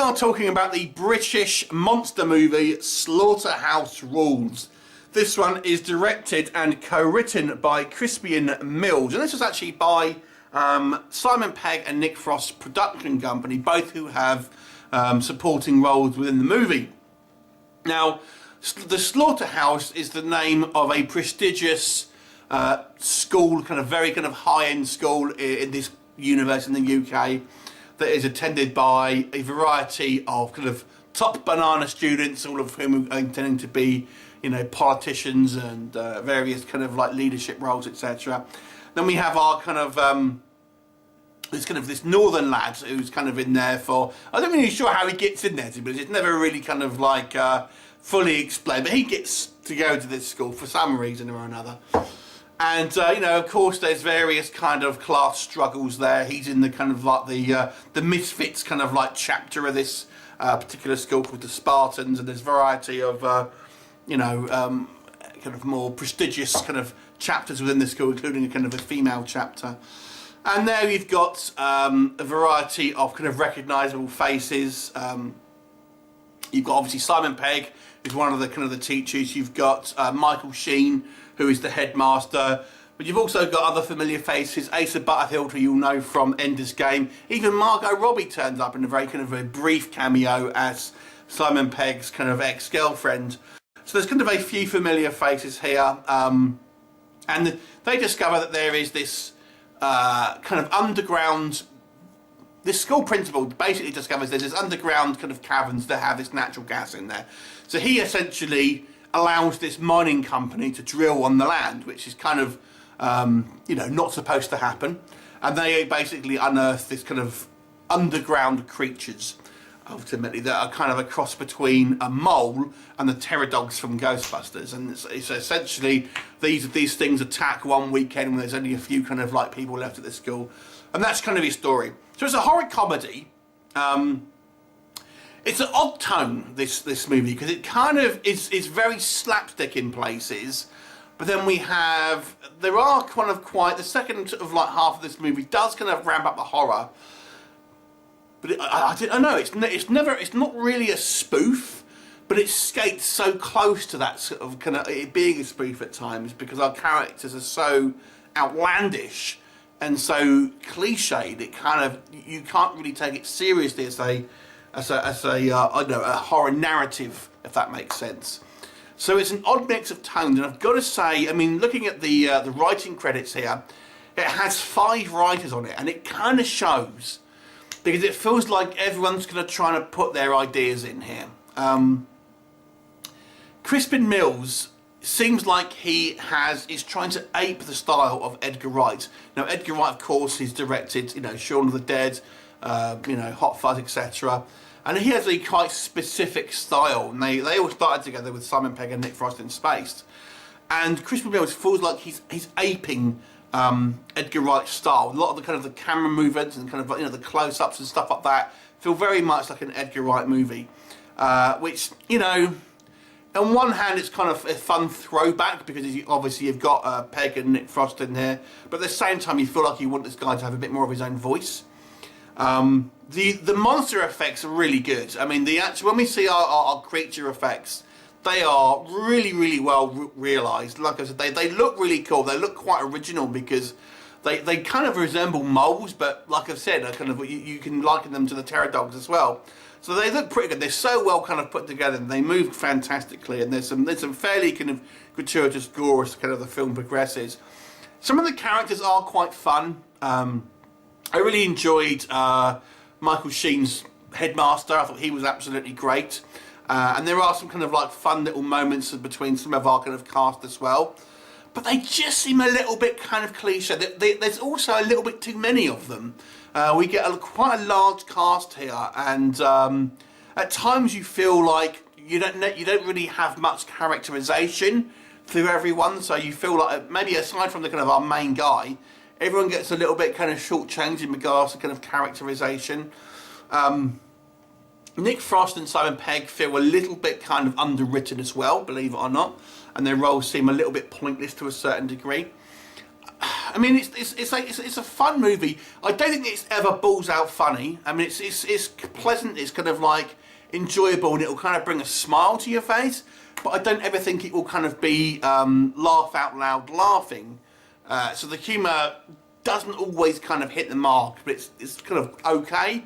are talking about the British monster movie Slaughterhouse Rules. This one is directed and co-written by Crispian Mills, and this was actually by Simon Pegg and Nick Frost's production company, both who have supporting roles within the movie. Now, the Slaughterhouse is the name of a prestigious school, very high-end school in this universe in the UK, that is attended by a variety of top banana students, all of whom are intending to be, politicians and various leadership roles, etc. Then we have our this northern lad who's in there for, I'm not really sure how he gets in there, but it's never really fully explained, but he gets to go to this school for some reason or another. And of course, there's various class struggles there. He's in the the misfits chapter of this particular school called the Spartans, and there's a variety of more prestigious chapters within the school, including a female chapter. And there you've got a variety of recognisable faces. You've got obviously Simon Pegg, who's one of the teachers. You've got Michael Sheen, who is the headmaster. But you've also got other familiar faces. Asa Butterfield, who you'll know from Ender's Game. Even Margot Robbie turns up in a very a brief cameo as Simon Pegg's ex-girlfriend. So there's a few familiar faces here. And they discover that there is this underground. This school principal basically discovers there's this underground caverns that have this natural gas in there. So he essentially allows this mining company to drill on the land, which is not supposed to happen. And they basically unearth this underground creatures, ultimately, that are a cross between a mole and the pterodogs from Ghostbusters. And it's essentially these things attack one weekend when there's only a few people left at the school, and that's his story. So it's a horror comedy. It's an odd tone, this movie, because it is very slapstick in places, but then there are quite the second half of this movie does ramp up the horror. But I don't know. It's not really a spoof, but it skates so close to that it being a spoof at times, because our characters are so outlandish and so cliched. You can't really take it seriously as a horror narrative, if that makes sense. So it's an odd mix of tones, and I've got to say, looking at the writing credits here, it has 5 writers on it, and it shows. Because it feels like everyone's try to put their ideas in here. Crispin Mills seems like he is trying to ape the style of Edgar Wright. Now, Edgar Wright, of course, he's directed, Shaun of the Dead, Hot Fuzz, etc. And he has a quite specific style. And they all started together with Simon Pegg and Nick Frost in Space. And Crispin Mills feels like he's aping Edgar Wright's style. A lot of the camera movements and the close-ups and stuff like that feel very much like an Edgar Wright movie, which on one hand it's a fun throwback, because obviously you've got Pegg and Nick Frost in here, but at the same time you feel like you want this guy to have a bit more of his own voice. The monster effects are really good. When we see our creature effects, they are really, really well realised. Like I said, they look really cool. They look quite original, because they resemble moles, but like I've said, you can liken them to the pterodogs as well. So they look pretty good. They're so well put together, and they move fantastically. And there's some fairly gratuitous gore as the film progresses. Some of the characters are quite fun. I really enjoyed Michael Sheen's headmaster. I thought he was absolutely great. And there are some fun little moments between some of our cast as well. But they just seem a little bit cliche. There's also a little bit too many of them. We get quite a large cast here, and at times you feel like you don't really have much characterization through everyone. So you feel like maybe aside from the our main guy, everyone gets a little bit short-changed in regards to characterization. Nick Frost and Simon Pegg feel a little bit underwritten as well, believe it or not, and their roles seem a little bit pointless to a certain degree. I mean, it's a fun movie. I don't think it's ever balls out funny. I mean, it's pleasant. It's kind of like enjoyable, and it'll kind of bring a smile to your face. But I don't ever think it will kind of be laugh out loud laughing. So the humour doesn't always kind of hit the mark, but it's kind of okay.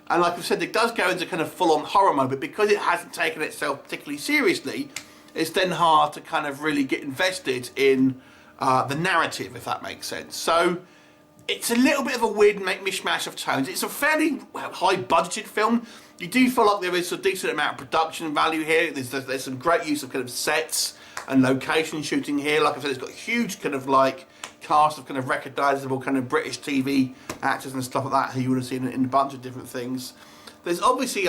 And like I said, it does go into kind of full-on horror mode, but because it hasn't taken itself particularly seriously, it's then hard to kind of really get invested in the narrative, if that makes sense. So it's a little bit of a weird mishmash of tones. It's a fairly high-budgeted film. You do feel like there is a decent amount of production value here. There's some great use of kind of sets and location shooting here. Like I said, it's got a huge kind of like cast of kind of recognisable kind of British TV actors and stuff like that who you would have seen in a bunch of different things. There's obviously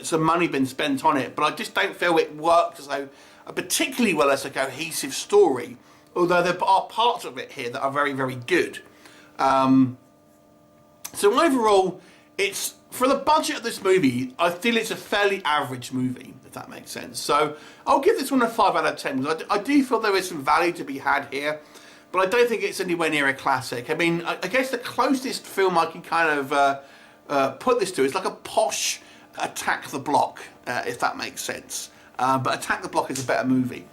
some money been spent on it, but I just don't feel it works as a particularly well as a cohesive story. Although there are parts of it here that are very, very good. So overall, it's for the budget of this movie, I feel it's a fairly average movie, if that makes sense. So I'll give this one a 5 out of 10 because I do feel there is some value to be had here. But I don't think it's anywhere near a classic. I mean, I guess the closest film I can kind of put this to is like a posh Attack the Block, if that makes sense. But Attack the Block is a better movie.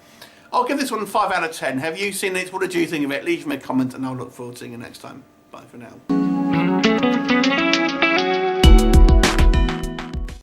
I'll give this one 5 out of 10. Have you seen it? What did you think of it? Leave me a comment and I'll look forward to seeing you next time. Bye for now.